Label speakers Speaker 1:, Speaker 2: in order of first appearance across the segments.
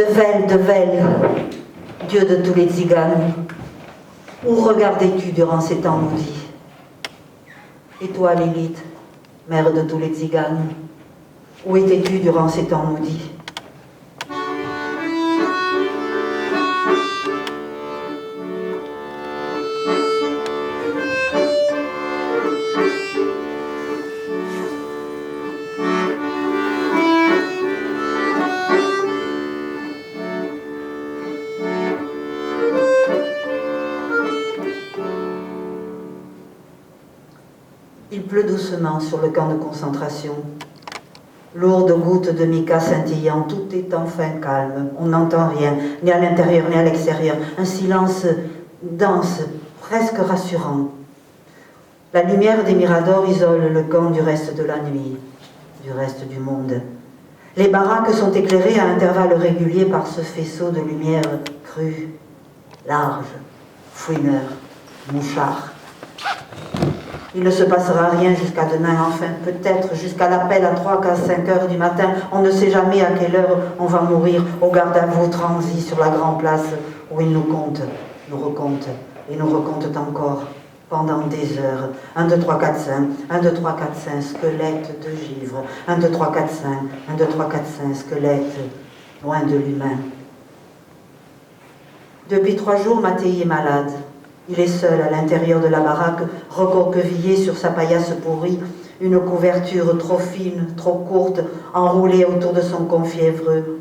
Speaker 1: De Vel, Dieu de tous les tziganes, où regardais-tu durant ces temps maudits? Et toi, Lilith, mère de tous les tziganes, où étais-tu durant ces temps maudits? Il pleut doucement sur le camp de concentration. Lourdes gouttes de mica scintillant, tout est enfin calme. On n'entend rien, ni à l'intérieur ni à l'extérieur. Un silence dense, presque rassurant. La lumière des miradors isole le camp du reste de la nuit, du reste du monde. Les baraques sont éclairées à intervalles réguliers par ce faisceau de lumière crue, large, fouineur, mouchard. Il ne se passera rien jusqu'à demain, enfin, peut-être jusqu'à l'appel à 3 à 5 heures du matin. On ne sait jamais à quelle heure on va mourir au garde à vous transi sur la grande place où il nous compte, nous recompte et nous recompte encore pendant des heures. 1, 2, 3, 4, 5, 1, 2, 3, 4, 5, squelette de givre. 1, 2, 3, 4, 5, 1, 2, 3, 4, 5, squelette, loin de l'humain. Depuis 3 jours, Mattei est malade. Il est seul à l'intérieur de la baraque, recroquevillé sur sa paillasse pourrie, une couverture trop fine, trop courte, enroulée autour de son confiévreux.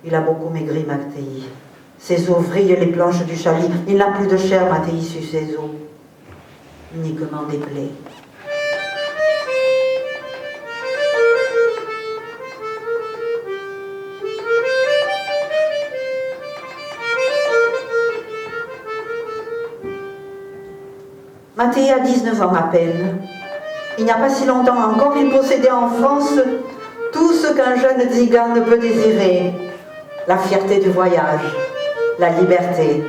Speaker 1: Il a beaucoup maigri, Mattei. Ses os vrillent les planches du chalit. Il n'a plus de chair, Mattei, sur ses os. Uniquement des plaies. Mattei a 19 ans à peine. Il n'y a pas si longtemps encore, il possédait en France tout ce qu'un jeune tzigane peut désirer. La fierté du voyage, la liberté.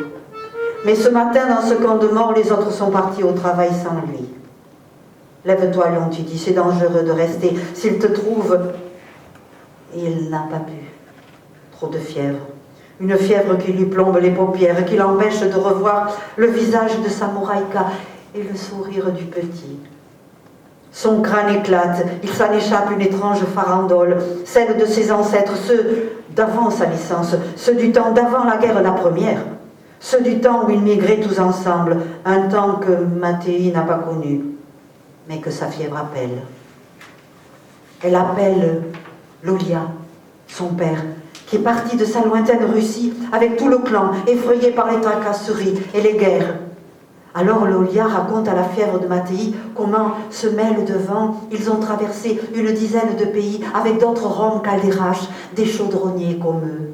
Speaker 1: Mais ce matin, dans ce camp de mort, les autres sont partis au travail sans lui. Lève-toi, lui ont-ils dit, c'est dangereux de rester. S'il te trouve, il n'a pas pu. Trop de fièvre. Une fièvre qui lui plombe les paupières, qui l'empêche de revoir le visage de Samouraïka et le sourire du petit. Son crâne éclate, il s'en échappe une étrange farandole, celle de ses ancêtres, ceux d'avant sa naissance, ceux du temps d'avant la guerre, la première, ceux du temps où ils migraient tous ensemble, un temps que Mattei n'a pas connu, mais que sa fièvre appelle. Elle appelle Lolia, son père, qui est parti de sa lointaine Russie avec tout le clan, effrayé par les tracasseries et les guerres. Alors Lolia raconte à la fièvre de Mattei comment, se mêlent devant, ils ont traversé une dizaine de pays avec d'autres Roms Calderaches, des chaudronniers comme eux.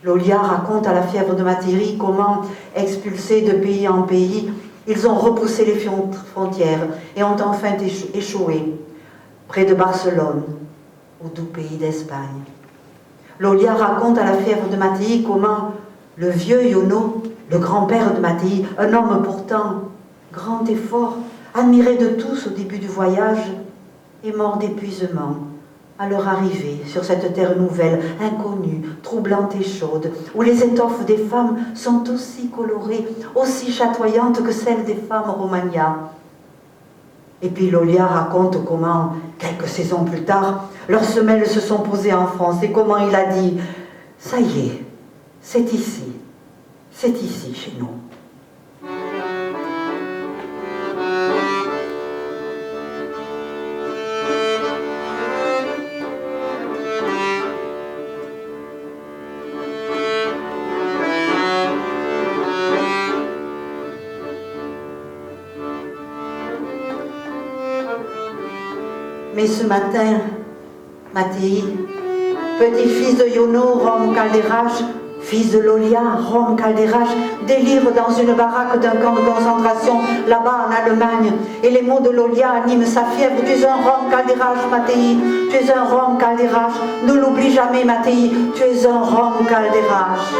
Speaker 1: Lolia raconte à la fièvre de Mattei comment, expulsés de pays en pays, ils ont repoussé les frontières et ont enfin échoué près de Barcelone, au doux pays d'Espagne. Lolia raconte à la fièvre de Mattei comment le vieux Iono, le grand-père de Mattei, un homme pourtant grand et fort, admiré de tous au début du voyage, est mort d'épuisement à leur arrivée sur cette terre nouvelle, inconnue, troublante et chaude, où les étoffes des femmes sont aussi colorées, aussi chatoyantes que celles des femmes romagnas. Et puis Lolia raconte comment, quelques saisons plus tard, leurs semelles se sont posées en France et comment il a dit « Ça y est, c'est ici chez nous ». Mais ce matin, Mattei, petit-fils de Iono, Rom Calderache, fils de Lolia, Rom Calderache, délire dans une baraque d'un camp de concentration, là-bas en Allemagne. Et les mots de Lolia animent sa fièvre. Tu es un Rom Calderache, Mattei. Tu es un Rom Calderache. Ne l'oublie jamais, Mattei. Tu es un Rom Calderache.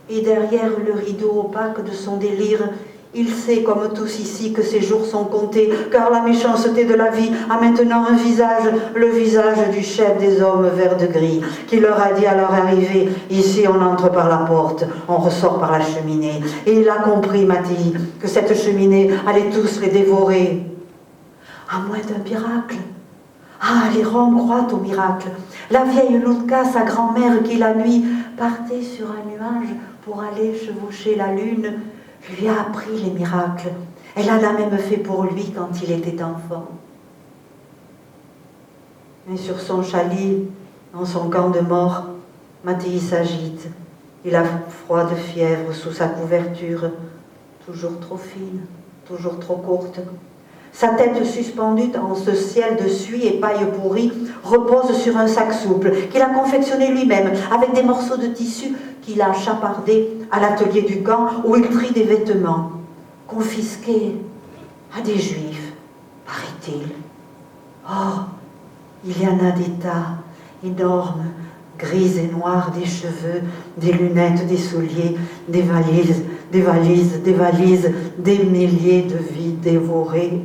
Speaker 1: Et derrière le rideau opaque de son délire, Il sait, comme tous ici, que ses jours sont comptés, car la méchanceté de la vie a maintenant un visage, le visage du chef des hommes verts de gris, qui leur a dit à leur arrivée, ici on entre par la porte, on ressort par la cheminée. Et il a compris, Mattei, que cette cheminée allait tous les dévorer. À moins d'un miracle. Ah, les Roms croient au miracle. La vieille Lutka, sa grand-mère, qui la nuit partait sur un nuage pour aller chevaucher la lune, lui a appris les miracles. Elle en a même fait pour lui quand il était enfant. Mais sur son chalit, dans son camp de mort, Mattei s'agite. Il a froid de fièvre sous sa couverture, toujours trop fine, toujours trop courte. Sa tête suspendue dans ce ciel de suie et paille pourrie repose sur un sac souple qu'il a confectionné lui-même avec des morceaux de tissu qu'il a chapardés à l'atelier du camp où il trie des vêtements, confisqués à des juifs, paraît-il. Oh, il y en a des tas énormes, grises et noires, des cheveux, des lunettes, des souliers, des valises, des valises, des valises, des milliers de vies dévorées.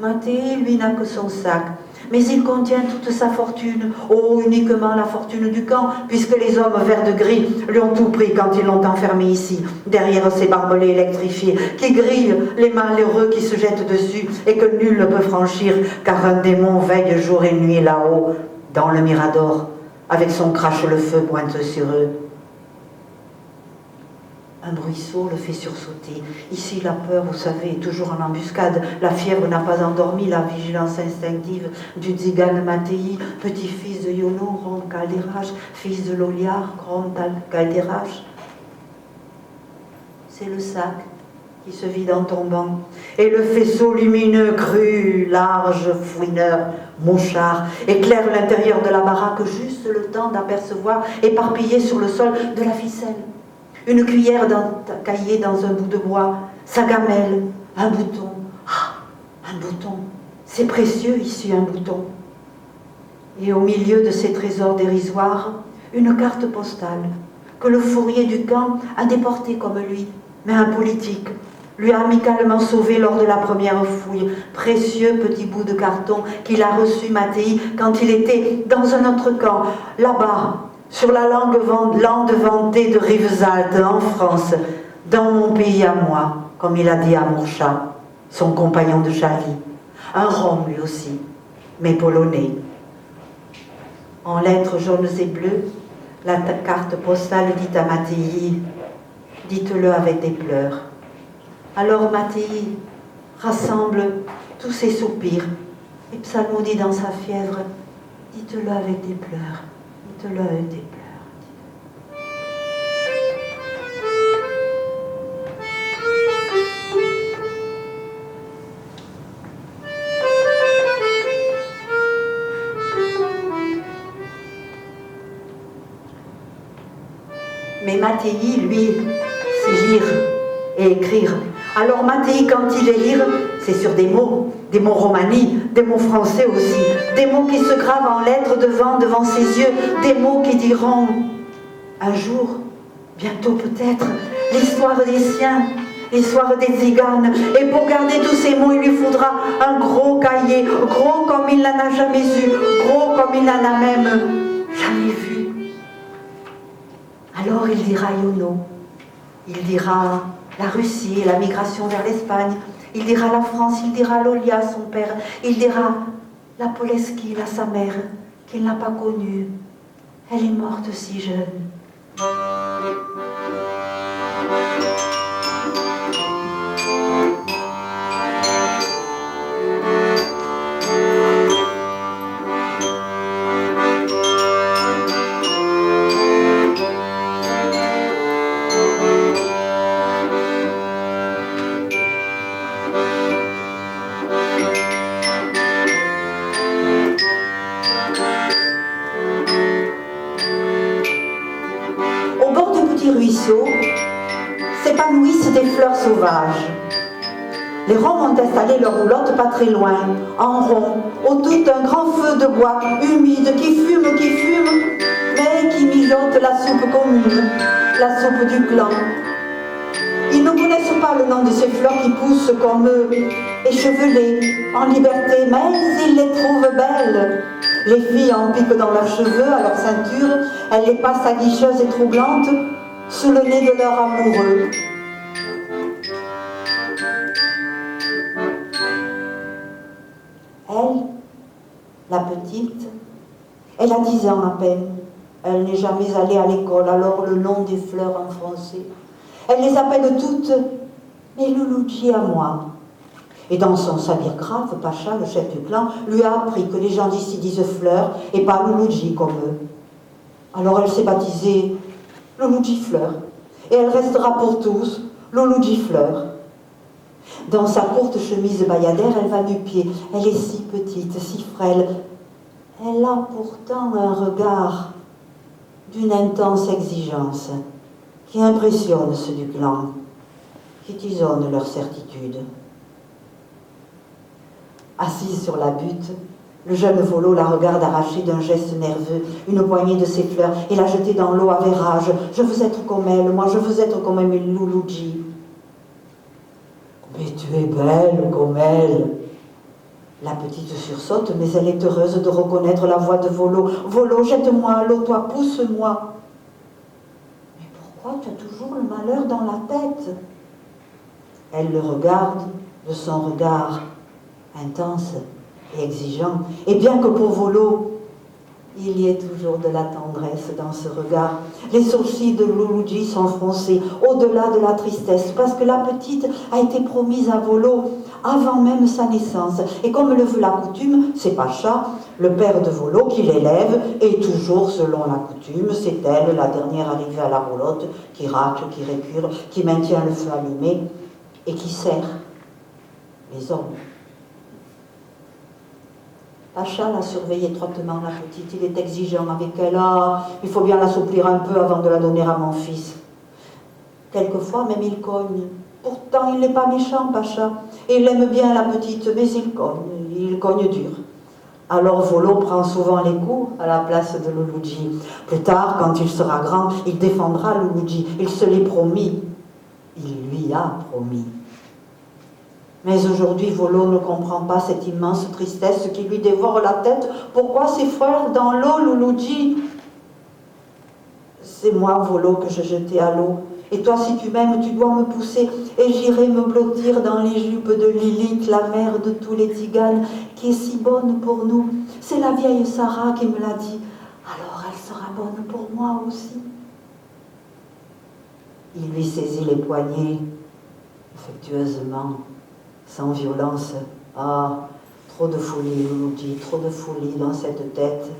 Speaker 1: Mattei, lui, n'a que son sac, mais il contient toute sa fortune, oh, uniquement la fortune du camp, puisque les hommes verts de gris lui ont tout pris quand ils l'ont enfermé ici, derrière ces barbelés électrifiés, qui grillent les malheureux qui se jettent dessus et que nul ne peut franchir, car un démon veille jour et nuit là-haut, dans le Mirador, avec son crache-le-feu pointe sur eux. Un bruit sourd le fait sursauter. Ici, la peur, vous savez, est toujours en embuscade. La fièvre n'a pas endormi la vigilance instinctive du Tzigan Mattei, petit-fils de Yono, Rom Calderache, fils de Loliar, Rom Calderache. C'est le sac qui se vide en tombant. Et le faisceau lumineux, cru, large, fouineur, mouchard, éclaire l'intérieur de la baraque, juste le temps d'apercevoir, éparpillé sur le sol, de la ficelle. Une cuillère caillée dans un bout de bois, sa gamelle, un bouton. Ah, un bouton. C'est précieux ici, un bouton. Et au milieu de ces trésors dérisoires, une carte postale que le fourrier du camp a déportée comme lui, mais un politique lui a amicalement sauvé lors de la première fouille. Précieux petit bout de carton qu'il a reçu, Mattei, quand il était dans un autre camp, là-bas, sur la lande vantée de Rivesaltes, en France, dans mon pays à moi, comme il a dit à Mourcha, son compagnon de Charlie. Un Rom lui aussi, mais polonais. En lettres jaunes et bleues, la carte postale dit à Mattei, dites-le avec des pleurs. Alors Mattei rassemble tous ses soupirs et psalmodie dans sa fièvre, dites-le avec des pleurs. Dites-le avec des pleurs. Mais Mattei, lui, c'est lire et écrire. Alors Mattei, quand il est lire, c'est sur des mots romani, des mots français aussi, des mots qui se gravent en lettres devant ses yeux, des mots qui diront un jour, bientôt peut-être, l'histoire des siens, l'histoire des tziganes. Et pour garder tous ces mots, il lui faudra un gros cahier, gros comme il n'en a jamais eu, gros comme il n'en a même jamais vu. Alors il dira Yono, il dira la Russie, la migration vers l'Espagne, il dira la France, il dira Lolia, son père, il dira la Poleskine, sa mère, qu'il n'a pas connue. Elle est morte si jeune. S'épanouissent des fleurs sauvages. Les Roms ont installé leur roulotte pas très loin, en rond, autour d'un grand feu de bois humide qui fume, mais qui mijote la soupe commune, la soupe du clan. pas le nom de ces fleurs qui poussent comme eux, échevelées, en liberté, mais ils les trouvent belles. Les filles en piquent dans leurs cheveux, à leur ceinture, elles les passent aguicheuses et troublantes, sous le nez de leur amoureux. Elle, la petite, elle a 10 ans à peine. Elle n'est jamais allée à l'école, alors le nom des fleurs en français. Elle les appelle toutes mes Louloudji à moi. Et dans son sabir grave, Pacha, le chef du clan, lui a appris que les gens d'ici disent fleurs et pas Louloudji comme eux. Alors elle s'est baptisée Louloudji Fleur. Et elle restera pour tous Louloudji Fleur. Dans sa courte chemise bayadère, elle va nu-pied. Elle est si petite, si frêle. Elle a pourtant un regard d'une intense exigence qui impressionne ceux du clan, qui tisonne leur certitude. Assise sur la butte, le jeune Volo la regarde arracher d'un geste nerveux une poignée de ses fleurs et la jeter dans l'eau avec rage. « Je veux être comme elle, moi je veux être comme mes Louloudji. »« Mais tu es belle comme elle !» La petite sursaute, mais elle est heureuse de reconnaître la voix de Volo. « Volo, jette-moi à l'eau, toi, pousse-moi !»« Mais pourquoi tu as toujours le malheur dans la tête ?» Elle le regarde de son regard intense et exigeant. Et bien que pour Volo, il y ait toujours de la tendresse dans ce regard, les sourcils de Louloudji sont froncés au-delà de la tristesse, parce que la petite a été promise à Volo avant même sa naissance. Et comme le veut la coutume, c'est Pacha, le père de Volo, qui l'élève, et toujours selon la coutume, c'est elle, la dernière arrivée à la roulotte, qui racle, qui récure, qui maintient le feu allumé et qui sert les hommes. Pacha la surveille étroitement, la petite, il est exigeant avec elle. Ah, il faut bien l'assouplir un peu avant de la donner à mon fils. Quelquefois, même il cogne. Pourtant, il n'est pas méchant, Pacha. Et il aime bien la petite, mais il cogne dur. Alors Volo prend souvent les coups à la place de Louloudji. Plus tard, quand il sera grand, il défendra Louloudji. Il se l'est promis. Il lui a promis. Mais aujourd'hui, Volo ne comprend pas cette immense tristesse qui lui dévore la tête. Pourquoi ses frères dans l'eau, Louloudji? C'est moi, Volo, que je jetais à l'eau. Et toi, si tu m'aimes, tu dois me pousser. Et j'irai me blottir dans les jupes de Lilith, la mère de tous les tziganes, qui est si bonne pour nous. C'est la vieille Sarah qui me l'a dit. Alors elle sera bonne pour moi aussi. Il lui saisit les poignets, affectueusement, sans violence. Ah, trop de folie, Louloudji, trop de folie dans cette tête.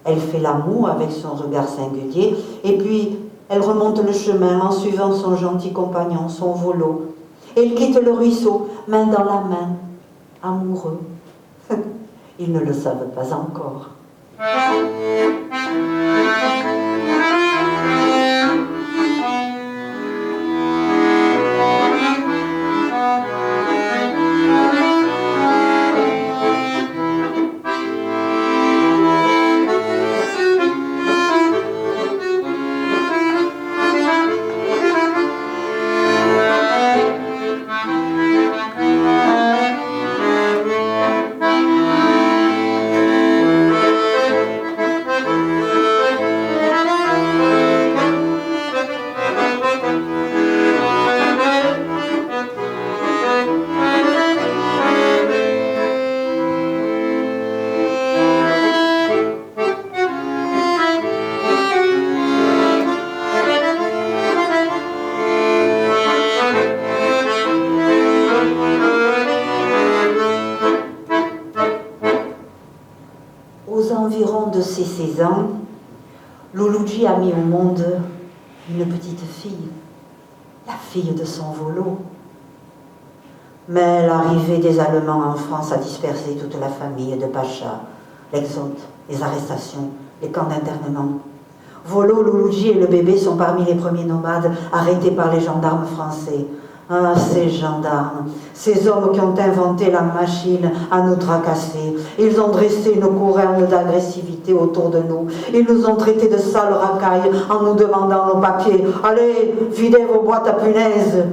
Speaker 1: Elle fait l'amour avec son regard singulier, et puis elle remonte le chemin en suivant son gentil compagnon, son Volo. Et ils quittent le ruisseau, main dans la main, amoureux. Ils ne le savent pas encore. Aux environs de ses 16 ans, Louloudji a mis au monde une petite fille, la fille de son Volo. Mais l'arrivée des Allemands en France a dispersé toute la famille de Pacha, l'exode, les arrestations, les camps d'internement. Volo, Louloudji et le bébé sont parmi les premiers nomades arrêtés par les gendarmes français. Ah, ces gendarmes, ces hommes qui ont inventé la machine à nous tracasser. Ils ont dressé une couronne d'agressivité autour de nous. Ils nous ont traités de sales racailles en nous demandant nos papiers. Allez, videz vos boîtes à punaises.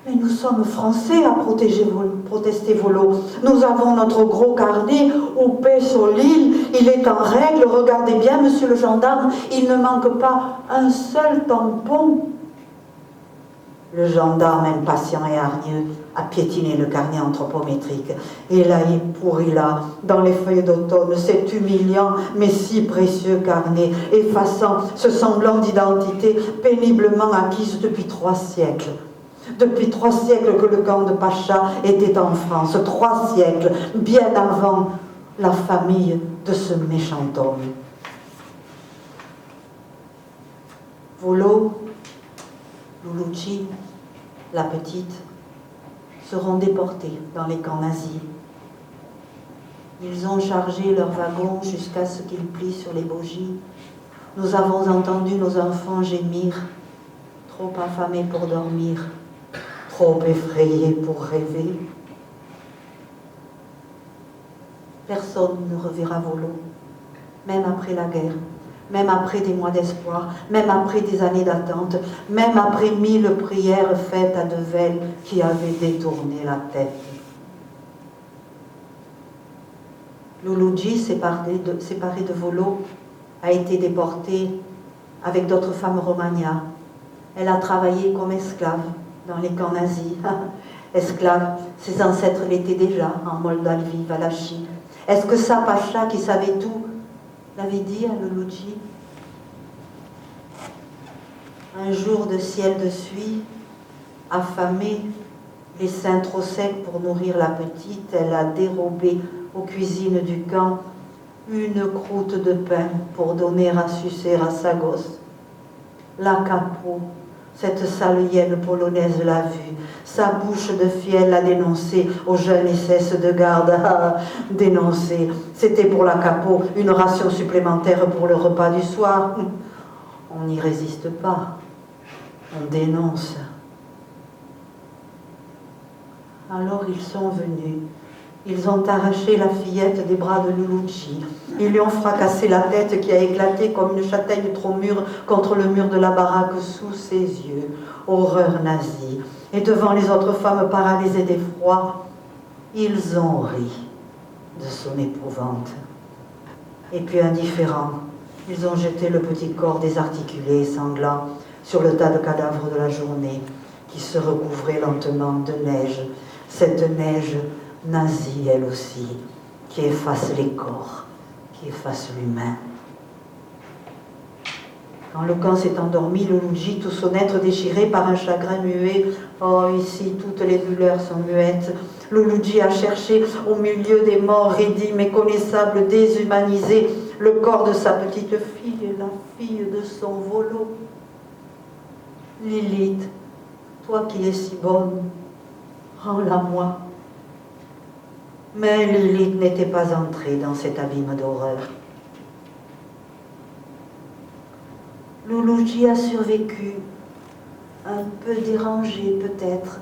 Speaker 1: Mais nous sommes Français, a protesté Volo. Nous avons notre gros carnet, Oupé sur l'île, il est en règle, regardez bien, monsieur le gendarme, il ne manque pas un seul tampon. Le gendarme, impatient et hargneux, a piétiné le carnet anthropométrique. Et là, il pourrit là, dans les feuilles d'automne, cet humiliant mais si précieux carnet, effaçant ce semblant d'identité péniblement acquise depuis 3 siècles. Depuis 3 siècles que le camp de Pacha était en France, 3 siècles, bien avant la famille de ce méchant homme. Volo, Lulucci, la petite, seront déportés dans les camps nazis. Ils ont chargé leurs wagons jusqu'à ce qu'ils plient sur les bogies. Nous avons entendu nos enfants gémir, trop affamés pour dormir, trop effrayés pour rêver. Personne ne reverra Volo, même après la guerre. Même après des mois d'espoir, même après des années d'attente, même après 1000 prières faites à Devel qui avaient détourné la tête. Lulucci, séparée de Volo, a été déportée avec d'autres femmes romagnas. Elle a travaillé comme esclave dans les camps nazis. Esclave, ses ancêtres l'étaient déjà en Moldavie, Valachie. Est-ce que ça, Pacha, qui savait tout, l'avait dit à Lulucci? Un jour de ciel de suie, affamée, les seins trop secs pour nourrir la petite, elle a dérobé aux cuisines du camp une croûte de pain pour donner à sucer à sa gosse. La Capo, cette sale hyène polonaise l'a vue. Sa bouche de fiel l'a dénoncé aux jeunes SS de garde. Dénoncé. C'était pour la Capo une ration supplémentaire pour le repas du soir. On n'y résiste pas. On dénonce. Alors ils sont venus. Ils ont arraché la fillette des bras de Lulucci. Ils lui ont fracassé la tête qui a éclaté comme une châtaigne trop mûre contre le mur de la baraque sous ses yeux. Horreur nazie. Et devant les autres femmes paralysées d'effroi, ils ont ri de son épouvante. Et puis indifférents, ils ont jeté le petit corps désarticulé et sanglant sur le tas de cadavres de la journée qui se recouvrait lentement de neige. Cette neige nazie, elle aussi, qui efface les corps, qui efface l'humain. Quand le camp s'est endormi, Lulucci, tout son être déchiré par un chagrin muet, oh, ici, toutes les douleurs sont muettes. Lulucci a cherché au milieu des morts raidis, méconnaissables, déshumanisés, le corps de sa petite fille, la fille de son Volo. Lilith, toi qui es si bonne, rends-la-moi. Mais Lilith n'était pas entrée dans cet abîme d'horreur. Lulucci a survécu, un peu dérangée peut-être,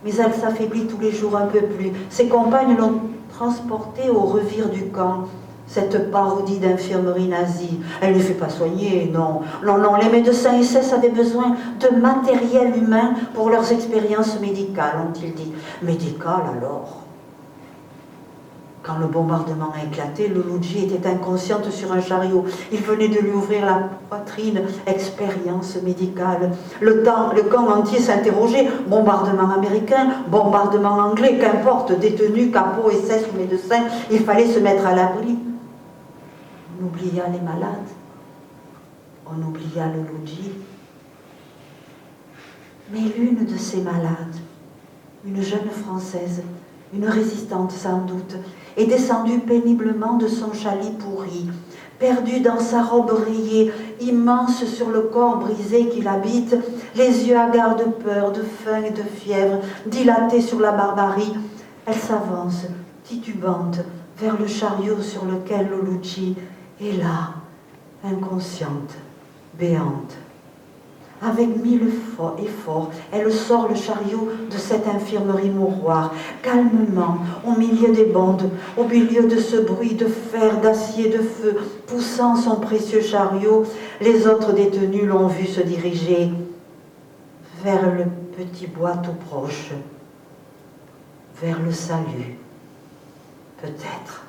Speaker 1: mais elle s'affaiblit tous les jours un peu plus. Ses compagnes l'ont transportée au revire du camp, cette parodie d'infirmerie nazie. Elle ne fut pas soignée, non. Non, non, les médecins SS avaient besoin de matériel humain pour leurs expériences médicales, ont-ils dit. Médicales alors? Quand le bombardement a éclaté, Lulucci était inconsciente sur un chariot. Il venait de lui ouvrir la poitrine. Expérience médicale. Le camp entier s'interrogeait. Bombardement américain, bombardement anglais, qu'importe, détenus, capots, SS ou médecins, il fallait se mettre à l'abri. On oublia les malades. On oublia Lulucci. Mais l'une de ces malades, une jeune Française, une résistante sans doute, est descendue péniblement de son chalit pourri, perdue dans sa robe rayée, immense sur le corps brisé qui l'habite, les yeux hagards de peur, de faim et de fièvre, dilatés sur la barbarie. Elle s'avance, titubante, vers le chariot sur lequel Lulucci est là, inconsciente, béante. Avec 1000 efforts, elle sort le chariot de cette infirmerie mouroir, calmement, au milieu des bandes, au milieu de ce bruit de fer, d'acier, de feu, poussant son précieux chariot. Les autres détenus l'ont vu se diriger vers le petit bois tout proche, vers le salut, peut-être.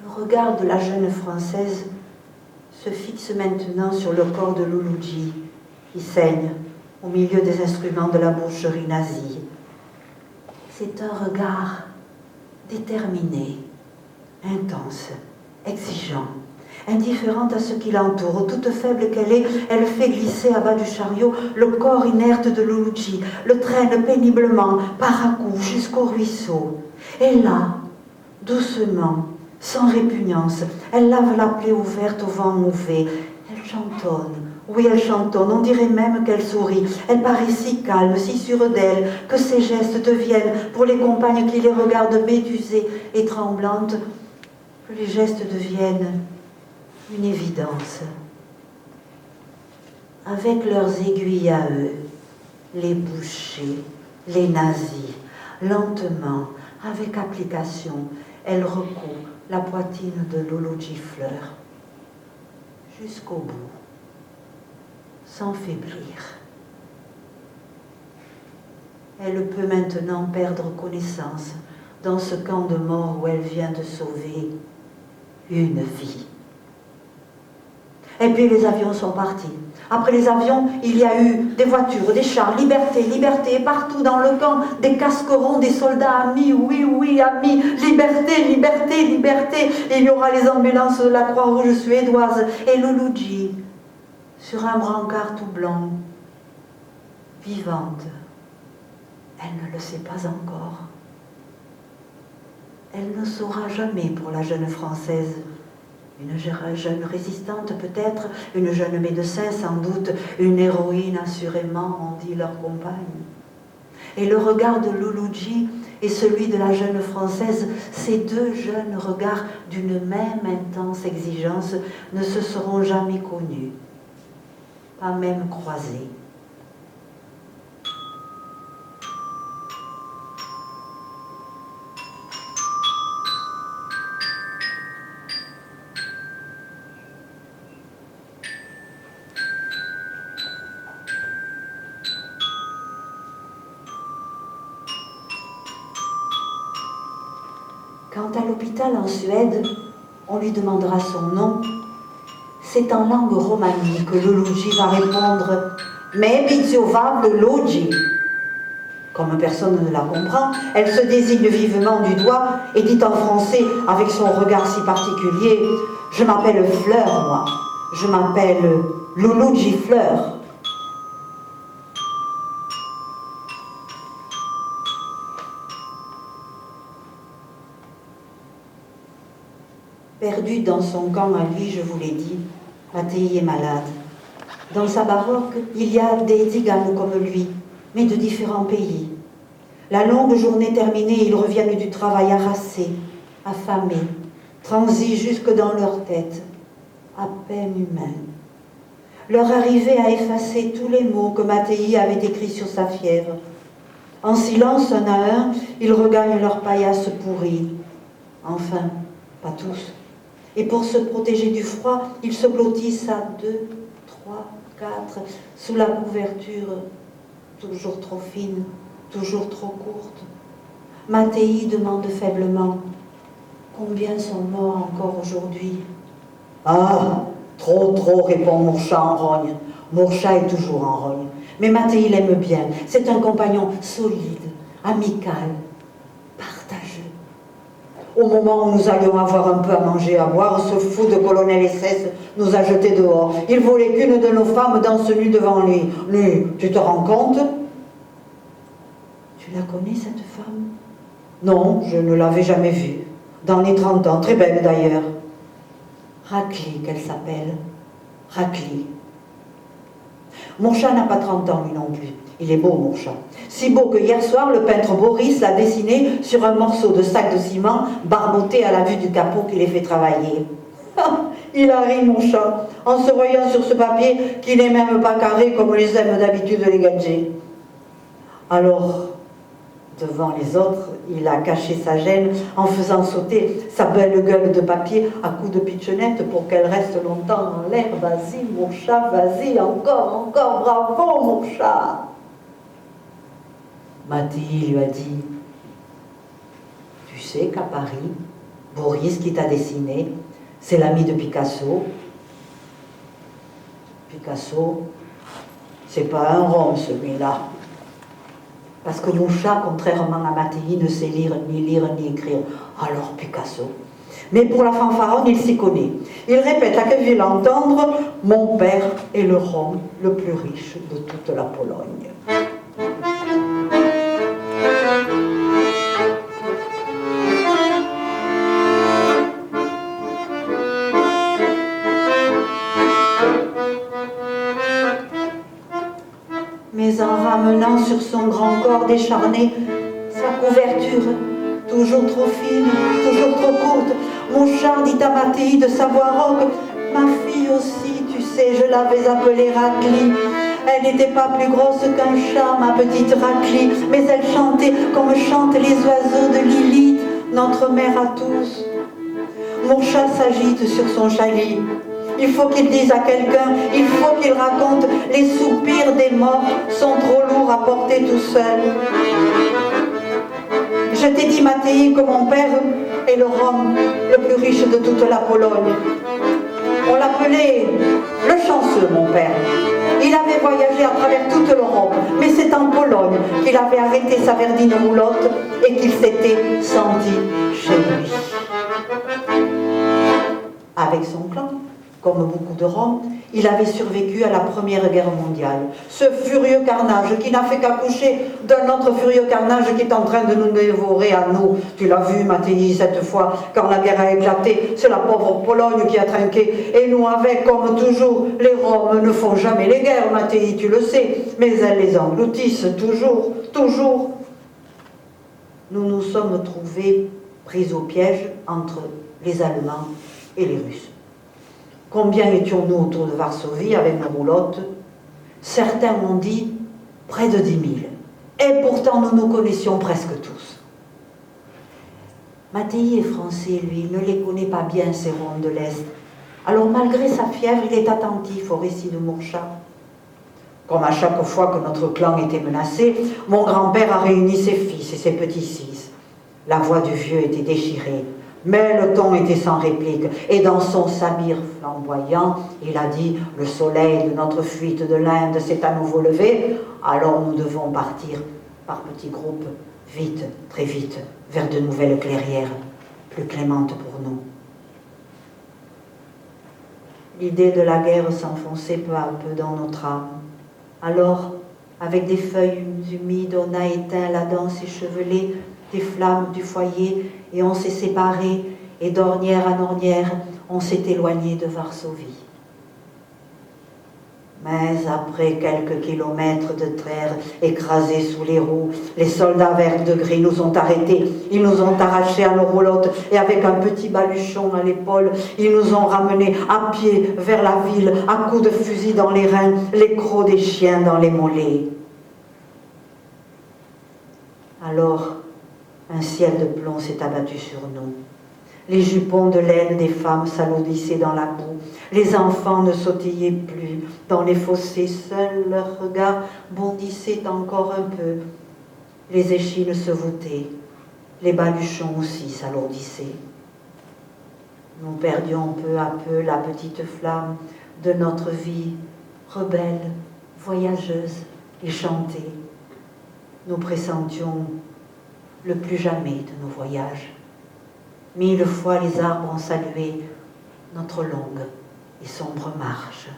Speaker 1: Le regard de la jeune Française se fixe maintenant sur le corps de Luluji, qui saigne au milieu des instruments de la boucherie nazie. C'est un regard déterminé, intense, exigeant, indifférente à ce qui l'entoure. Toute faible qu'elle est, elle fait glisser à bas du chariot le corps inerte de Luluji, le traîne péniblement par à-coups jusqu'au ruisseau. Et là, doucement, sans répugnance, elle lave la plaie ouverte au vent mouvé. Elle chantonne, oui elle chantonne, on dirait même qu'elle sourit. Elle paraît si calme, si sûre d'elle, que ses gestes deviennent, pour les compagnes qui les regardent médusées et tremblantes, que les gestes deviennent une évidence. Avec leurs aiguilles à eux, les bouchers, les nazis, lentement, avec application, elle recoue la poitrine de Luluji Fleur jusqu'au bout, sans faiblir. Elle peut maintenant perdre connaissance dans ce camp de mort où elle vient de sauver une vie. Et puis les avions sont partis. Après les avions, il y a eu des voitures, des chars, liberté, liberté, et partout dans le camp, des casquerons, des soldats amis, oui, oui, amis, liberté, liberté, liberté. Et il y aura les ambulances de la Croix-Rouge suédoise et Luluji, sur un brancard tout blanc, vivante. Elle ne le sait pas encore. Elle ne saura jamais pour la jeune Française. Une jeune résistante peut-être, une jeune médecin sans doute, une héroïne assurément, on dit leur compagne. Et le regard de Luluji et celui de la jeune Française, ces deux jeunes regards d'une même intense exigence, ne se seront jamais connus, pas même croisés. Quant à l'hôpital en Suède, on lui demandera son nom. C'est en langue romanie que Luluji va répondre « Mais Biziovable Logi ». Comme personne ne la comprend, elle se désigne vivement du doigt et dit en français, avec son regard si particulier, « Je m'appelle Fleur, moi. Je m'appelle Luluji Fleur. » Perdue dans son camp à lui, je vous l'ai dit, Mattei est malade. Dans sa baroque, il y a des tziganes comme lui, mais de différents pays. La longue journée terminée, ils reviennent du travail harassés, affamés, transis jusque dans leur tête, à peine humains. Leur arrivée a effacé tous les mots que Mattei avait écrits sur sa fièvre. En silence, un à un, ils regagnent leur paillasse pourrie. Enfin, pas tous. Et pour se protéger du froid, ils se blottissent à 2, 3, 4, sous la couverture toujours trop fine, toujours trop courte. Mattei demande faiblement « Combien sont morts encore aujourd'hui ?»« Ah, trop, trop, répond Mourcha en rogne. Mourcha est toujours en rogne. Mais Mattei l'aime bien. C'est un compagnon solide, amical, partageux. Au moment où nous allions avoir un peu à manger et à boire, ce fou de colonel SS nous a jetés dehors. Il voulait qu'une de nos femmes danse nue devant lui. Nue, tu te rends compte ? Tu la connais, cette femme? Non, je ne l'avais jamais vue. Dans les 30 ans, très belle d'ailleurs. Racli, qu'elle s'appelle. Racli. Mon chat n'a pas 30 ans, lui non plus. Il est beau, mon chat. Si beau que hier soir, le peintre Boris l'a dessiné sur un morceau de sac de ciment barboté à la vue du capot qui les fait travailler. Il a ri, mon chat, en se voyant sur ce papier qui n'est même pas carré comme les aiment d'habitude les gadgets. Alors, devant les autres, il a caché sa gêne en faisant sauter sa belle gueule de papier à coups de pitchonnette pour qu'elle reste longtemps en l'air. Vas-y, mon chat, vas-y, encore, encore, bravo, mon chat. Mathilde lui a dit, tu sais qu'à Paris, Boris qui t'a dessiné, c'est l'ami de Picasso. Picasso, c'est pas un rond celui-là. Parce que mon chat, contrairement à Mattei, ne sait lire ni écrire. Alors Picasso. Mais pour la fanfaronne, il s'y connaît. Il répète à qui veut l'entendre, mon père est le rhum le plus riche de toute la Pologne. Mais en ramenant sur son grand corps décharné sa couverture, toujours trop fine, toujours trop courte, mon chat dit à Mattei de sa voix rauque, ma fille aussi, tu sais, je l'avais appelée Racli. Elle n'était pas plus grosse qu'un chat, ma petite Racli, mais elle chantait comme chantent les oiseaux de Lilith, notre mère à tous. Mon chat s'agite sur son chalit. Il faut qu'il dise à quelqu'un, il faut qu'il raconte, les soupirs des morts sont trop lourds à porter tout seul. Je t'ai dit, Mattei, que mon père est le Rome le plus riche de toute la Pologne. On l'appelait le chanceux, mon père. Il avait voyagé à travers toute l'Europe, mais c'est en Pologne qu'il avait arrêté sa verdine roulotte et qu'il s'était senti chez lui. Avec son clan, comme beaucoup de Roms, il avait survécu à la Première Guerre mondiale. Ce furieux carnage qui n'a fait qu'accoucher d'un autre furieux carnage qui est en train de nous dévorer à nous. Tu l'as vu, Mattei, cette fois, quand la guerre a éclaté, c'est la pauvre Pologne qui a trinqué. Et nous avec, comme toujours, les Roms ne font jamais les guerres, Mattei, tu le sais, mais elles les engloutissent toujours, toujours. Nous nous sommes trouvés pris au piège entre les Allemands et les Russes. Combien étions-nous autour de Varsovie avec nos roulottes? Certains m'ont dit près de 10 000. Et pourtant, nous nous connaissions presque tous. Mattei est français, lui, il ne les connaît pas bien, ces Roms de l'Est. Alors, malgré sa fièvre, il est attentif au récit de mon chat. Comme à chaque fois que notre clan était menacé, mon grand-père a réuni ses fils et ses petits-fils. La voix du vieux était déchirée. Mais le ton était sans réplique, et dans son sabir flamboyant, il a dit « Le soleil de notre fuite de l'Inde s'est à nouveau levé, alors nous devons partir par petits groupes, vite, très vite, vers de nouvelles clairières, plus clémentes pour nous. » L'idée de la guerre s'enfonçait peu à peu dans notre âme. Alors, avec des feuilles humides, on a éteint la danse échevelée des flammes du foyer, et on s'est séparés, et d'ornière en ornière, on s'est éloigné de Varsovie. Mais après quelques kilomètres de terre écrasés sous les roues, les soldats verts de gris nous ont arrêtés, ils nous ont arrachés à nos roulottes, et avec un petit baluchon à l'épaule, ils nous ont ramenés à pied vers la ville, à coups de fusil dans les reins, les crocs des chiens dans les mollets. Alors, un ciel de plomb s'est abattu sur nous. Les jupons de laine des femmes s'alourdissaient dans la boue. Les enfants ne sautillaient plus dans les fossés. Seuls leurs regards bondissaient encore un peu. Les échines se voûtaient. Les baluchons aussi s'alourdissaient. Nous perdions peu à peu la petite flamme de notre vie, rebelle, voyageuse et chantée. Nous pressentions le plus jamais de nos voyages. 1000 fois les arbres ont salué notre longue et sombre marche.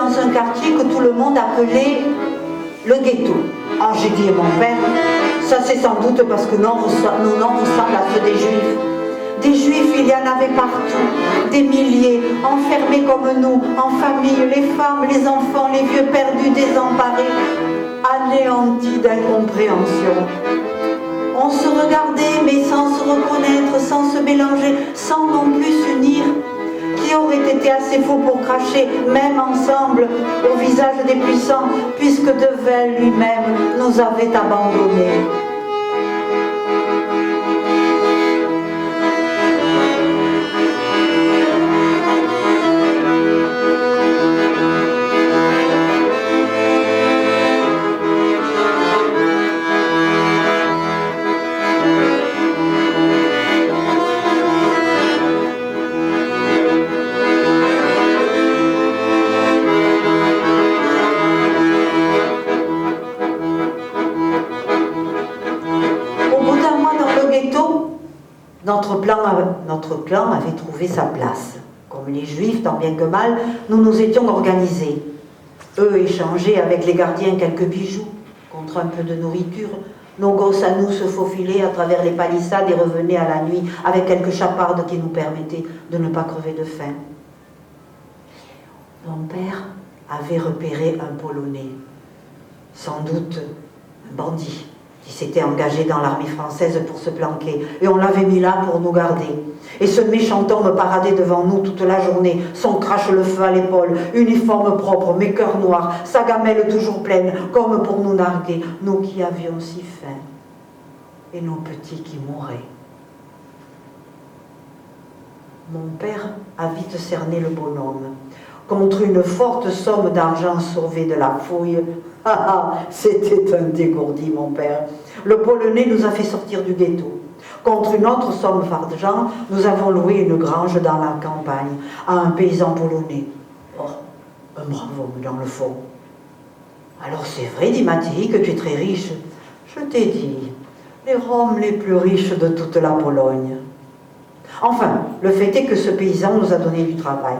Speaker 1: dans un quartier que tout le monde appelait le ghetto. Ah, j'ai dit à mon père, ça c'est sans doute parce que nos noms ressemblent à ceux des Juifs. Des Juifs, il y en avait partout, des milliers, enfermés comme nous, en famille, les femmes, les enfants, les vieux perdus, désemparés, anéantis d'incompréhension. On se regardait, mais sans se reconnaître, sans se mélanger, sans non plus s'unir. Qui aurait été assez faux pour cracher, même ensemble, au visage des puissants, puisque Devel lui-même nous avait abandonnés. Notre clan avait trouvé sa place. Comme les Juifs, tant bien que mal, nous nous étions organisés. Eux échangeaient avec les gardiens quelques bijoux contre un peu de nourriture. Nos gosses à nous se faufilaient à travers les palissades et revenaient à la nuit avec quelques chapardes qui nous permettaient de ne pas crever de faim. Mon père avait repéré un Polonais, sans doute un bandit, qui s'était engagé dans l'armée française pour se planquer, et on l'avait mis là pour nous garder. Et ce méchant homme paradait devant nous toute la journée, son crache-le-feu à l'épaule, uniforme propre, mais cœur noir, sa gamelle toujours pleine, comme pour nous narguer, nous qui avions si faim, et nos petits qui mouraient. Mon père a vite cerné le bonhomme. Contre une forte somme d'argent sauvé de la fouille, c'était un dégourdi, mon père. Le Polonais nous a fait sortir du ghetto. Contre une autre somme d'argent, nous avons loué une grange dans la campagne à un paysan polonais. Oh, un brave homme dans le fond. Alors c'est vrai, dit Mattei, que tu es très riche. Je t'ai dit, les Roms les plus riches de toute la Pologne. Enfin, le fait est que ce paysan nous a donné du travail.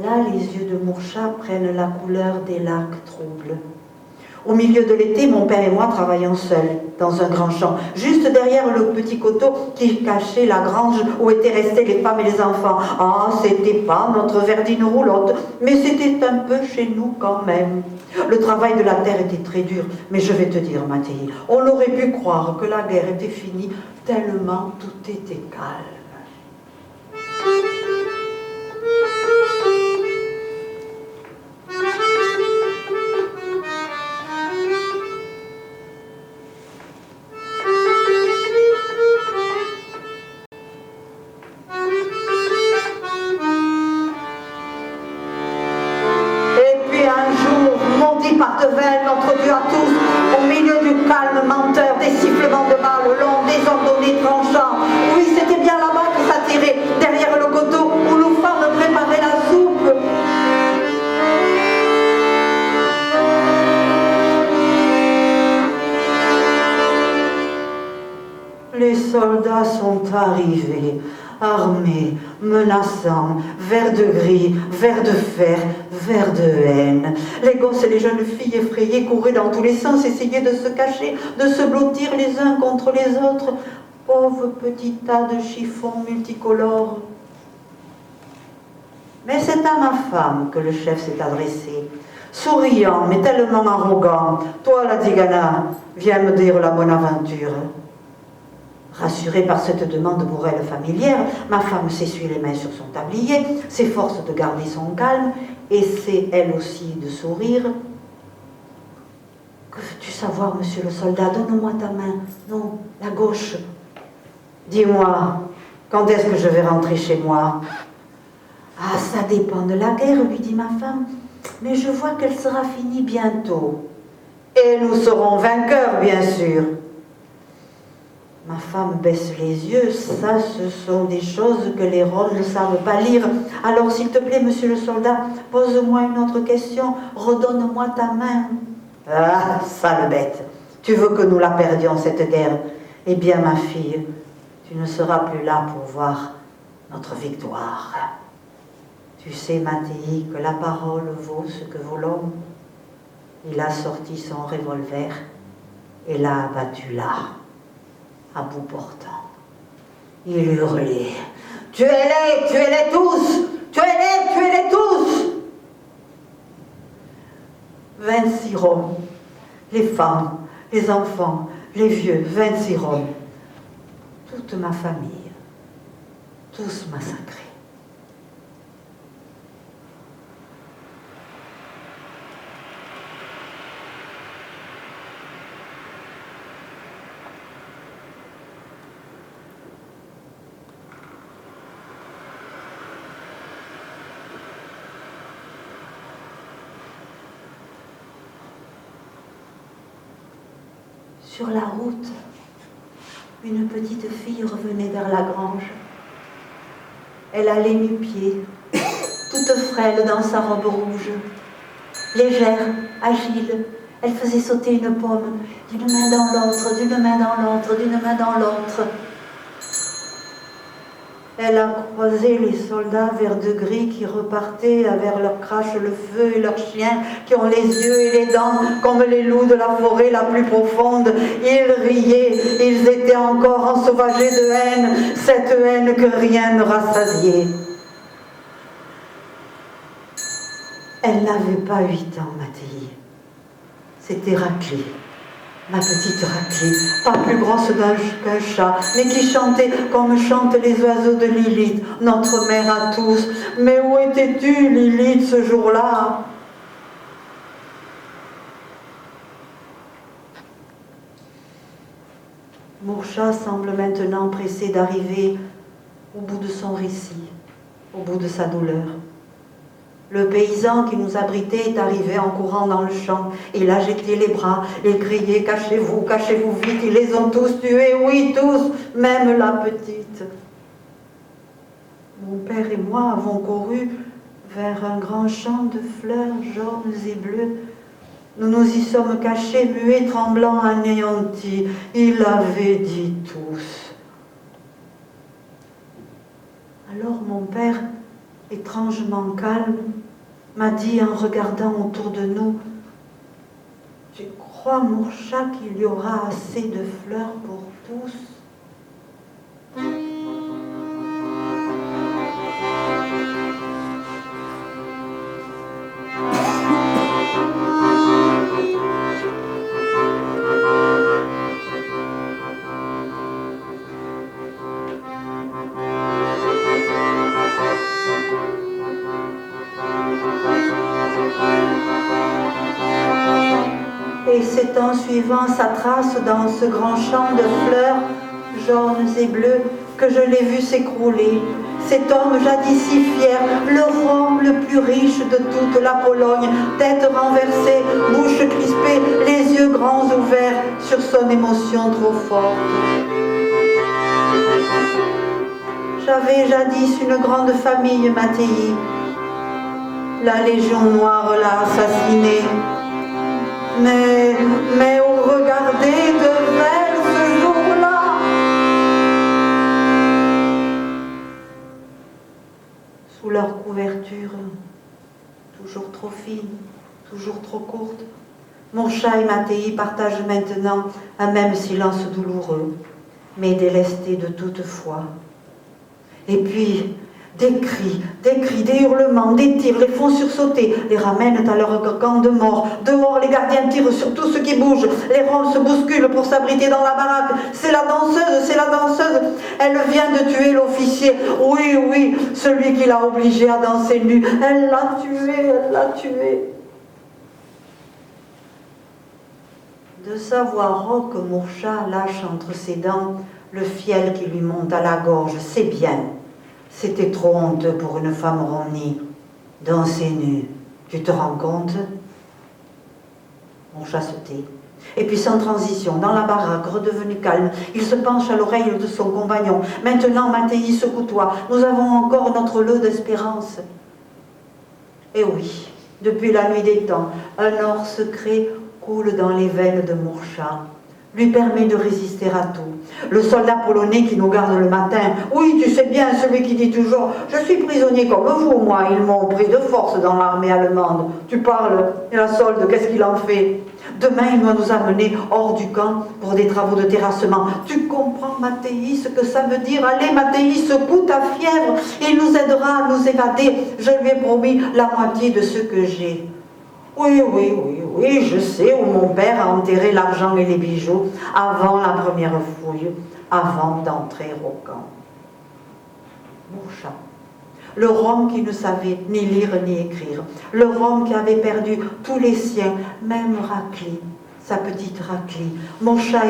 Speaker 1: Là, les yeux de Mourcha prennent la couleur des lacs troubles. Au milieu de l'été, mon père et moi travaillions seuls, dans un grand champ, juste derrière le petit coteau qui cachait la grange où étaient restés les femmes et les enfants. Ah, c'était pas notre verdine roulotte, mais c'était un peu chez nous quand même. Le travail de la terre était très dur, mais je vais te dire, Mattei, on aurait pu croire que la guerre était finie, tellement tout était calme. Notre Dieu à tous, au milieu du calme menteur, des sifflements de balles longs, désordonnés, tranchants. Oui, c'était bien là-bas que ça tirait, derrière le coteau où nos femmes préparaient la soupe. Les soldats sont arrivés, armés, menaçants, verts de gris, verts de fer, verts de haine. Les gosses et les jeunes filles effrayées couraient dans tous les sens, essayaient de se cacher, de se blottir les uns contre les autres. Pauvres petits tas de chiffons multicolores. Mais c'est à ma femme que le chef s'est adressé, souriant mais tellement arrogant. Toi, la Tzigana, viens me dire la bonne aventure. Rassurée par cette demande pour elle familière, ma femme s'essuie les mains sur son tablier, s'efforce de garder son calme, essaie elle aussi de sourire. Que veux-tu savoir, monsieur le soldat? Donne-moi ta main. Non, la gauche. Dis-moi, quand est-ce que je vais rentrer chez moi? Ah, ça dépend de la guerre, lui dit ma femme, mais je vois qu'elle sera finie bientôt. Et nous serons vainqueurs, bien sûr. Ma femme baisse les yeux, ça ce sont des choses que les Roms ne savent pas lire. Alors s'il te plaît, monsieur le soldat, pose-moi une autre question, redonne-moi ta main. Ah, sale bête, tu veux que nous la perdions cette guerre? Eh bien ma fille, tu ne seras plus là pour voir notre victoire. Tu sais, Mattei, que la parole vaut ce que vaut l'homme. Il a sorti son revolver et l'a abattu là, à bout portant. Il hurlait. Tuez-les tous! Tuez-les tous! 26 Roms, les femmes, les enfants, les vieux, 26 Roms. Toute ma famille, tous massacrés. Sur la route, une petite fille revenait vers la grange. Elle allait nu-pieds, toute frêle dans sa robe rouge. Légère, agile, elle faisait sauter une pomme d'une main dans l'autre, d'une main dans l'autre, d'une main dans l'autre. Elle a croisé les soldats vers de gris qui repartaient vers leur crache le feu et leurs chiens qui ont les yeux et les dents comme les loups de la forêt la plus profonde. Ils riaient, ils étaient encore ensauvagés de haine, cette haine que rien ne rassasiait. Elle n'avait pas 8 ans, Mattei. C'était Raclée. Ma petite Raclée, pas plus grosse qu'un chat, mais qui chantait comme chantent les oiseaux de Lilith, notre mère à tous. Mais où étais-tu, Lilith, ce jour-là? Mourcha semble maintenant pressé d'arriver au bout de son récit, au bout de sa douleur. Le paysan qui nous abritait est arrivé en courant dans le champ. Il a jeté les bras, il criait « Cachez-vous vite, ils les ont tous tués, oui, tous, même la petite !» Mon père et moi avons couru vers un grand champ de fleurs jaunes et bleues. Nous nous y sommes cachés, muets, tremblants, anéantis. Il avait dit tous. Alors mon père, étrangement calme, m'a dit en regardant autour de nous « Tu crois, Mourcha, qu'il y aura assez de fleurs pour tous ?» Et c'est en suivant sa trace dans ce grand champ de fleurs jaunes et bleues que je l'ai vu s'écrouler. Cet homme jadis si fier, le Rome le plus riche de toute la Pologne, tête renversée, bouche crispée, les yeux grands ouverts sur son émotion trop forte. J'avais jadis une grande famille, Mattei. La Légion Noire l'a assassiné. Mais on regardait de vers ce jour-là. Sous leur couverture, toujours trop fine, toujours trop courte, Mourcha et Mattei partagent maintenant un même silence douloureux, mais délesté de toute foi. Et puis, des cris, des hurlements, des tirs, les font sursauter, les ramènent à leur camp de mort. Dehors, les gardiens tirent sur tout ce qui bouge. Les Roms se bousculent pour s'abriter dans la baraque. C'est la danseuse. Elle vient de tuer l'officier. Oui, celui qui l'a obligé à danser nu. Elle l'a tué. De sa voix rauque, Mourcha lâche entre ses dents le fiel qui lui monte à la gorge. C'est bien. C'était trop honteux pour une femme romnie. Danser nue, tu te rends compte? Mourcha se tait. Et puis sans transition, dans la baraque, redevenu calme, il se penche à l'oreille de son compagnon. Maintenant, Mattei se côtoie. Nous avons encore notre lot d'espérance. Et oui, depuis la nuit des temps, un or secret coule dans les veines de Mourcha. lui permet de résister à tout. Le soldat polonais qui nous garde le matin, oui, tu sais bien, celui qui dit toujours « Je suis prisonnier comme vous, moi, ils m'ont pris de force dans l'armée allemande. » Tu parles, et la solde, qu'est-ce qu'il en fait? Demain, il va nous amener hors du camp pour des travaux de terrassement. Tu comprends, Mattei, ce que ça veut dire? Allez, Mattei, secoue ta fièvre, il nous aidera à nous évader. Je lui ai promis la moitié de ce que j'ai. Oui, je sais où mon père a enterré l'argent et les bijoux avant la première fouille, avant d'entrer au camp. Mourcha, le Rome qui ne savait ni lire ni écrire, le Rome qui avait perdu tous les siens, même Racli, sa petite Racli. Mourcha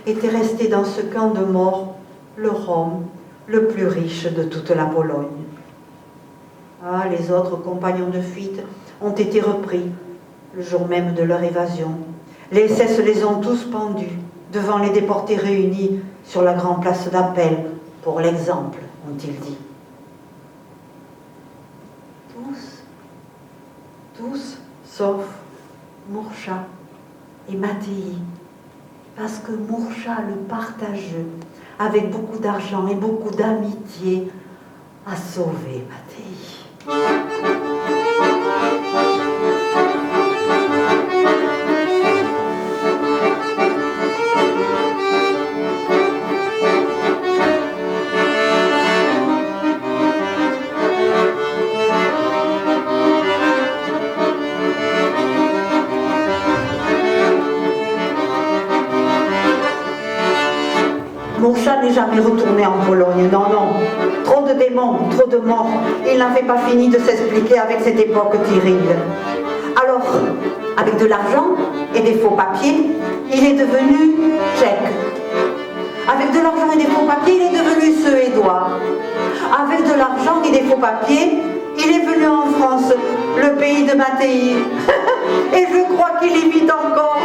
Speaker 1: était resté dans ce camp de mort, le Rome le plus riche de toute la Pologne. Ah, les autres compagnons de fuite ont été repris le jour même de leur évasion. Les SS les ont tous pendus devant les déportés réunis sur la grande place d'appel, pour l'exemple, ont-ils dit. Tous, sauf Mourcha et Mattei, parce que Mourcha, le partageux, avec beaucoup d'argent et beaucoup d'amitié, a sauvé Mattei. Mourcha n'est jamais retourné en Pologne, non. Trop de démons, trop de morts. Il n'avait pas fini de s'expliquer avec cette époque terrible. Alors, avec de l'argent et des faux papiers, il est devenu tchèque. Avec de l'argent et des faux papiers, il est devenu suédois. Avec de l'argent et des faux papiers, il est venu en France, le pays de Mattei. Et je crois qu'il y vit encore.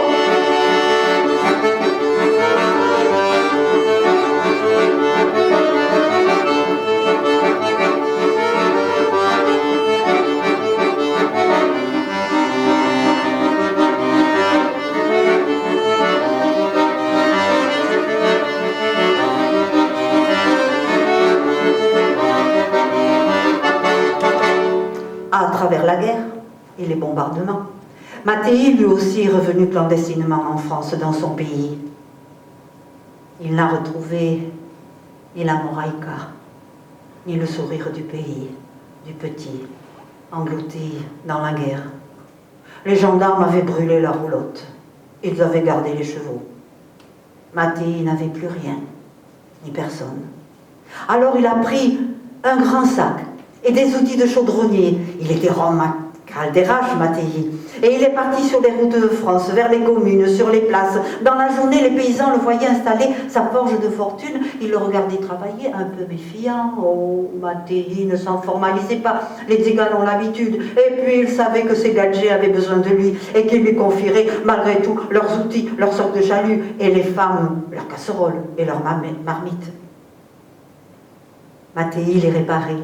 Speaker 1: À travers la guerre et les bombardements, Mattei lui aussi est revenu clandestinement en France, dans son pays. Il n'a retrouvé ni la moraïka, ni le sourire du pays, du petit, englouti dans la guerre. Les gendarmes avaient brûlé la roulotte, ils avaient gardé les chevaux. Mattei n'avait plus rien, ni personne. Alors il a pris un grand sac et des outils de chaudronnier. Il était Rome Calderache, Mattei. Et il est parti sur les routes de France, vers les communes, sur les places. Dans la journée, les paysans le voyaient installer sa forge de fortune. Ils le regardaient travailler, un peu méfiant. Oh, Mattei ne s'en formalisait pas. Les Tziganes ont l'habitude. Et puis, il savait que ces gadgets avaient besoin de lui et qu'ils lui confieraient, malgré tout, leurs outils, leurs sortes de chaluts, et les femmes, leurs casseroles et leurs marmites. Mattei les réparait,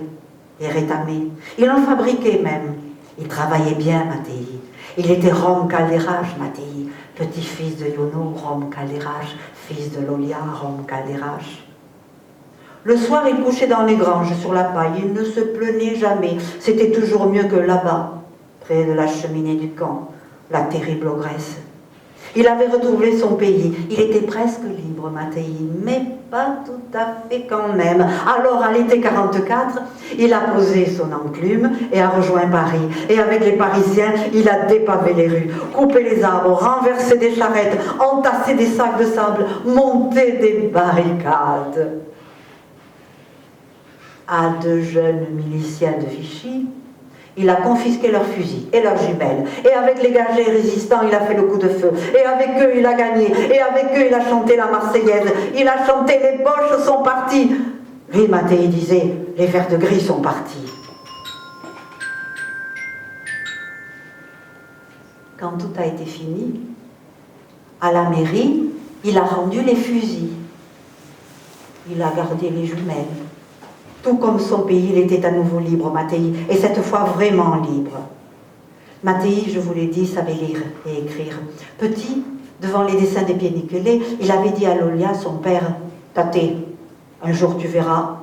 Speaker 1: les rétamait. Il en fabriquait même. Il travaillait bien, Mattei. Il était Rome Calderache, Mattei, petit-fils de Iono, Rome Calderache, fils de Lolia, Rome Calderache. Le soir, il couchait dans les granges, sur la paille. Il ne se plaignait jamais. C'était toujours mieux que là-bas, près de la cheminée du camp, la terrible ogresse. Il avait retrouvé son pays. Il était presque libre, Mattei, mais pas tout à fait quand même. Alors, à l'été 44, il a posé son enclume et a rejoint Paris. Et avec les Parisiens, il a dépavé les rues, coupé les arbres, renversé des charrettes, entassé des sacs de sable, monté des barricades. À deux jeunes miliciens de Vichy, il a confisqué leurs fusils et leurs jumelles. Et avec les gagés résistants, il a fait le coup de feu. Et avec eux, il a gagné. Et avec eux, il a chanté la Marseillaise. Il a chanté « Les Boches sont partis ». Lui, Mattei disait « Les Verts de Gris sont partis ». Quand tout a été fini, à la mairie, il a rendu les fusils. Il a gardé les jumelles. Tout comme son pays, il était à nouveau libre, Mattei, et cette fois vraiment libre. Mattei, je vous l'ai dit, savait lire et écrire. Petit, devant les dessins des pieds nickelés, il avait dit à Lolia, son père, « Tate, un jour tu verras,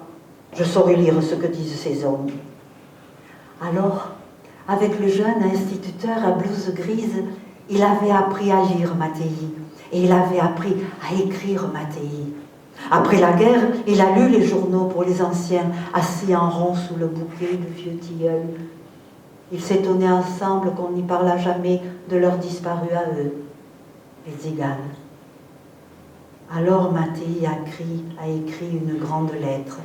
Speaker 1: je saurai lire ce que disent ces hommes. » Alors, avec le jeune instituteur à blouse grise, il avait appris à lire Mattei et il avait appris à écrire Mattei. Après la guerre, il a lu les journaux pour les anciens, assis en rond sous le bouquet de vieux tilleuls. Ils s'étonnaient ensemble qu'on n'y parlât jamais de leurs disparus à eux, les tziganes. Alors Mattei a écrit une grande lettre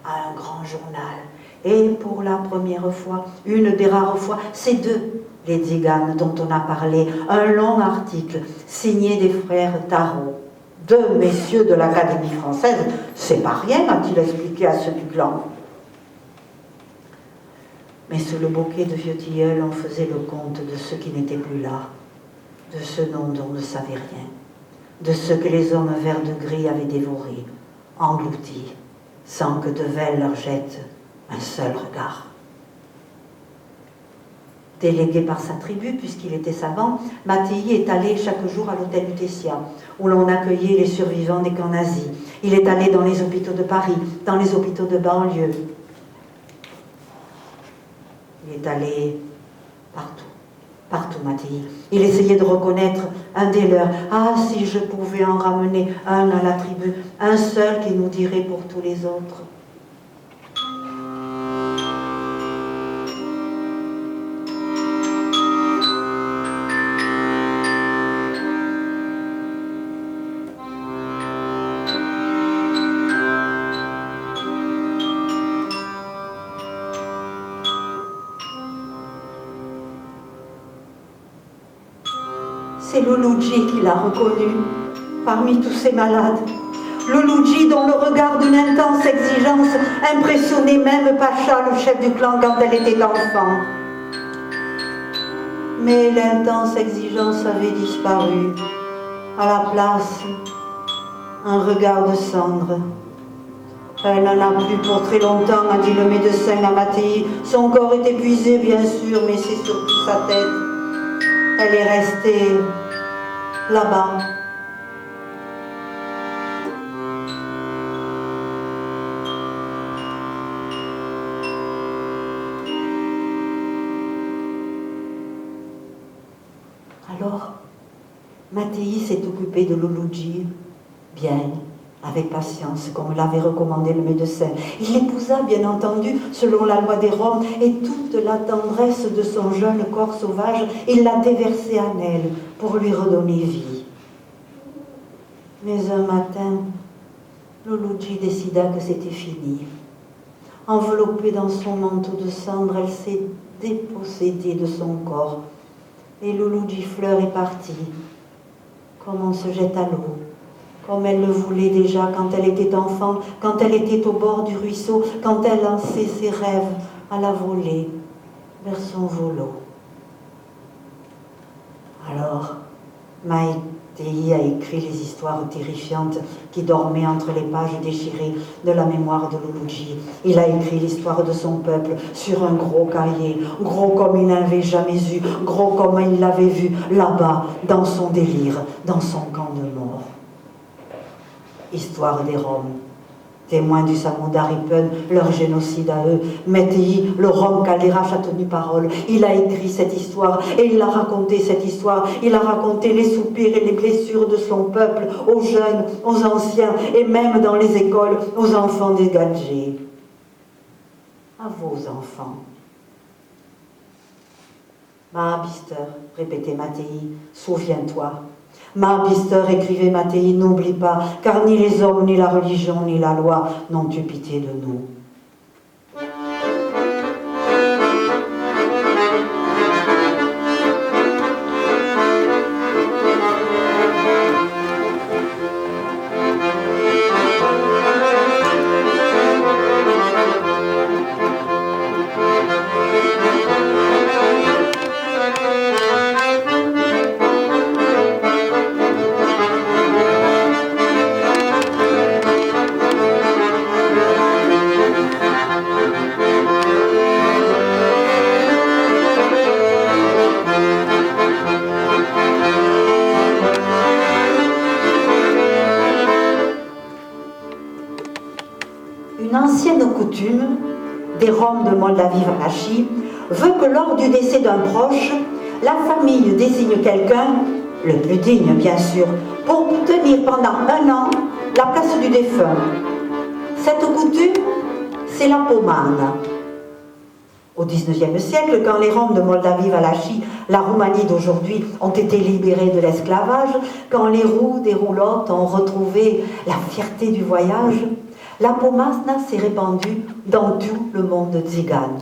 Speaker 1: à un grand journal. Et pour la première fois, une des rares fois, c'est d'eux, les tziganes dont on a parlé, un long article signé des frères Tarot. Deux messieurs de l'Académie française, c'est pas rien, a-t-il expliqué à ceux du clan. Mais sous le bouquet de vieux tilleuls, on faisait le compte de ceux qui n'étaient plus là, de ceux dont on ne savait rien, de ceux que les hommes verts de gris avaient dévorés, engloutis, sans que Devel leur jette un seul regard. Délégué par sa tribu, puisqu'il était savant, Mattei est allé chaque jour à l'hôtel Lutetia, où l'on accueillait les survivants des camps nazis. Il est allé dans les hôpitaux de Paris, dans les hôpitaux de banlieue. Il est allé partout Mattei. Il essayait de reconnaître un des leurs. Ah, si je pouvais en ramener un à la tribu, un seul qui nous dirait pour tous les autres. C'est Luluji qui l'a reconnu parmi tous ces malades. Luluji dont le regard d'une intense exigence impressionnait même Pacha, le chef du clan, quand elle était enfant. Mais l'intense exigence avait disparu. À la place, un regard de cendre. Elle n'en a plus pour très longtemps, a dit le médecin à Mattei. Son corps est épuisé, bien sûr, mais c'est surtout sa tête. Elle est restée là-bas. Alors, Mattei s'est occupé de Luluji, bien, avec patience, comme l'avait recommandé le médecin. Il l'épousa, bien entendu, selon la loi des Roms, et toute la tendresse de son jeune corps sauvage, il l'a déversée en elle pour lui redonner vie. Mais un matin, Luluji décida que c'était fini. Enveloppée dans son manteau de cendre, elle s'est dépossédée de son corps. Et Luluji Fleur est partie, comme on se jette à l'eau. Comme elle le voulait déjà quand elle était enfant, quand elle était au bord du ruisseau, quand elle lançait ses rêves à la volée vers son volo. Alors, Mattei a écrit les histoires terrifiantes qui dormaient entre les pages déchirées de la mémoire de Luluji. Il a écrit l'histoire de son peuple sur un gros cahier, gros comme il n'avait jamais eu, gros comme il l'avait vu là-bas, dans son délire, dans son camp de mort. Histoire des Roms, témoins du Samudaripen, leur génocide à eux. Mattei, le Rom Kalderach, a tenu parole. Il a écrit cette histoire et il a raconté cette histoire. Il a raconté les soupirs et les blessures de son peuple, aux jeunes, aux anciens et même dans les écoles, aux enfants des Gadjés. À vos enfants. Mahabister, répétait Mattei, souviens-toi. Mahabister, écrivait Mattei, n'oublie pas, car ni les hommes, ni la religion, ni la loi n'ont eu pitié de nous. Une ancienne coutume des Roms de Moldavie-Valachie veut que lors du décès d'un proche, la famille désigne quelqu'un, le plus digne bien sûr, pour tenir pendant 1 an la place du défunt. Cette coutume, c'est la pomane. Au XIXe siècle, quand les Roms de Moldavie-Valachie, la Roumanie d'aujourd'hui, ont été libérés de l'esclavage, quand les roues des roulottes ont retrouvé la fierté du voyage, la pomane s'est répandue dans tout le monde tzigane.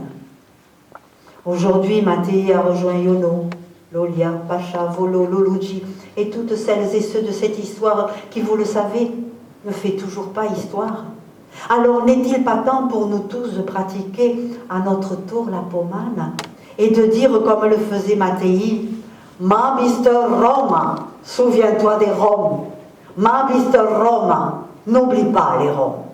Speaker 1: Aujourd'hui, Matei a rejoint Iono, Lolia, Pacha, Volo, Loluji et toutes celles et ceux de cette histoire qui, vous le savez, ne fait toujours pas histoire. Alors n'est-il pas temps pour nous tous de pratiquer à notre tour la pomane et de dire comme le faisait Matei, Ma Mister Roma, souviens-toi des Roms, Ma Mister Roma, n'oublie pas les Roms.